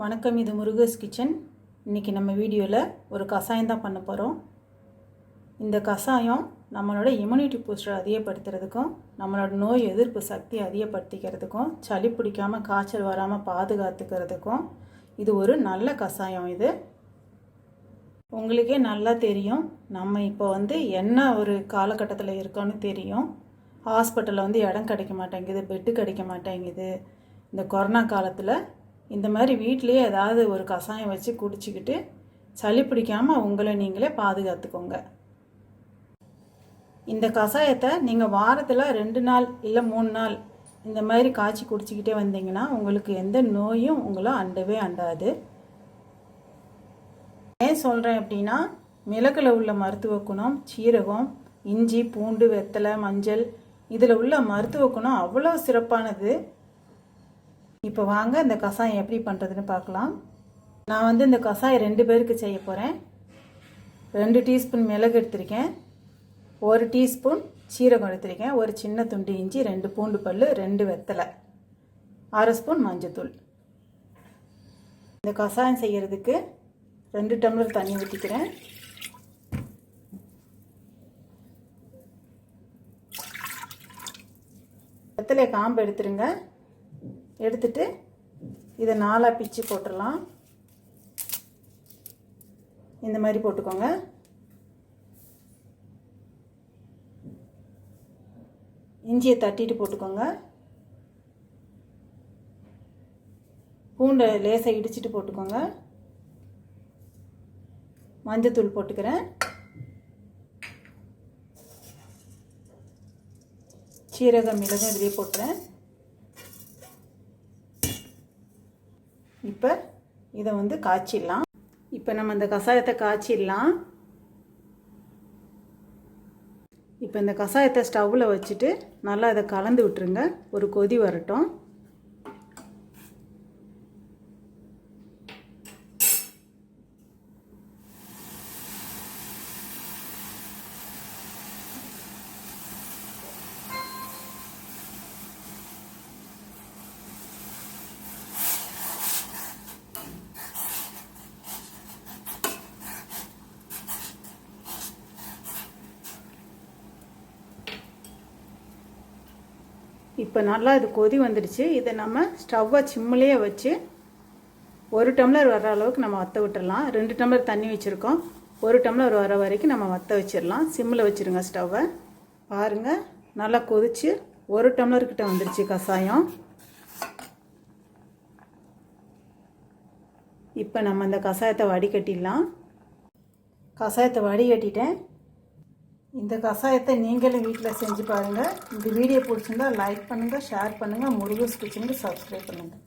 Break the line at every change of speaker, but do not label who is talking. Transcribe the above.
வணக்கம், இது முருகஸ் கிச்சன். இன்றைக்கி நம்ம வீடியோவில் ஒரு கஷாயம் தான் பண்ண போகிறோம். இந்த கஷாயம் நம்மளோட இம்யூனிட்டி பூஸ்டரை அதிகப்படுத்துறதுக்கும் நம்மளோட நோய் எதிர்ப்பு சக்தியை அதிகப்படுத்திக்கிறதுக்கும் சளி பிடிக்காமல் காய்ச்சல் வராமல் பாதுகாத்துக்கிறதுக்கும் இது ஒரு நல்ல கஷாயம். இது உங்களுக்கே நல்லா தெரியும். நம்ம இப்போ என்ன ஒரு காலகட்டத்தில் இருக்கோன்னு தெரியும். ஹாஸ்பிட்டலில் இடம் கிடைக்க மாட்டேங்குது, பெட்டு கிடைக்க மாட்டேங்குது. இந்த கொரோனா காலத்தில் இந்த மாதிரி வீட்டிலேயே ஏதாவது ஒரு கஷாயம் வச்சு குடிச்சிக்கிட்டு சளி பிடிக்காமல் உங்களை நீங்களே பாதுகாத்துக்கோங்க. இந்த கஷாயத்தை நீங்கள் வாரத்தில் 2 நாள் இல்லை 3 நாள் இந்த மாதிரி காய்ச்சி குடிச்சிக்கிட்டே வந்தீங்கன்னா உங்களுக்கு எந்த நோயும் உங்களை அண்டவே அண்டாது. ஏன் சொல்கிறேன் அப்படின்னா, மிளகில் உள்ள மருத்துவ குணம், சீரகம், இஞ்சி, பூண்டு, வெத்தலை, மஞ்சள் இதில் உள்ள மருத்துவ குணம் அவ்வளோ சிறப்பானது. இப்போ வாங்க இந்த கஷாயம் எப்படி பண்ணுறதுன்னு பார்க்கலாம். நான் இந்த கஷாயம் 2 பேருக்கு செய்ய போகிறேன். 2 டீஸ்பூன் மிளகு எடுத்திருக்கேன், 1 டீஸ்பூன் சீரகம் எடுத்திருக்கேன், ஒரு சின்ன துண்டு இஞ்சி, 2 பூண்டு பல், 2 வெத்தலை, 1/2 ஸ்பூன் மஞ்சத்தூள். இந்த கஷாயம் செய்கிறதுக்கு 2 டம்ளர் தண்ணி ஊற்றிக்கிறேன். வெத்தலையை காம்பு எடுத்துருங்க. எடுத்துட்டு இதை 4 பிச்சு போட்டுடலாம். இந்த மாதிரி போட்டுக்கோங்க. இஞ்சியை தட்டிட்டு போட்டுக்கோங்க. பூண்டை லேசாக இடிச்சிட்டு போட்டுக்கோங்க. மஞ்சத்தூள் போட்டுக்கிறேன். சீரகம், மிளகும் இதிலே போட்டுறேன். இப்போ இதை காய்ச்சிடலாம். இப்போ நம்ம இந்த கஷாயத்தை காய்ச்சிடலாம். இப்போ இந்த கஷாயத்தை ஸ்டவ்வில் வச்சுட்டு நல்லா இதை கலந்து விட்டுருங்க. ஒரு கொதி வரட்டும். இப்போ நல்லா இது கொதி வந்துடுச்சு. இதை நம்ம ஸ்டவ்வை சிம்மிலேயே வச்சு 1 டம்ளர் வர்ற அளவுக்கு நம்ம வற்ற விட்டுடலாம். 2 டம்ளர் தண்ணி வச்சுருக்கோம். 1 டம்ளர் வர வரைக்கும் நம்ம வற்ற வச்சிடலாம். சிம்மில் வச்சுருங்க ஸ்டவ்வை. பாருங்கள், நல்லா கொதிச்சு 1 டம்ளர்கிட்ட வந்துடுச்சு கஷாயம். இப்போ நம்ம இந்த கஷாயத்தை வடிகட்டிடலாம். கஷாயத்தை வடிகட்டிட்டேன். இந்த கஷாயத்தை நீங்களும் வீட்டில் செஞ்சு பாருங்கள். இந்த வீடியோ பிடிச்சிருந்தா லைக் பண்ணுங்கள், ஷேர் பண்ணுங்கள், முருகஸ் கிச்சனுக்கு சப்ஸ்கிரைப் பண்ணுங்கள்.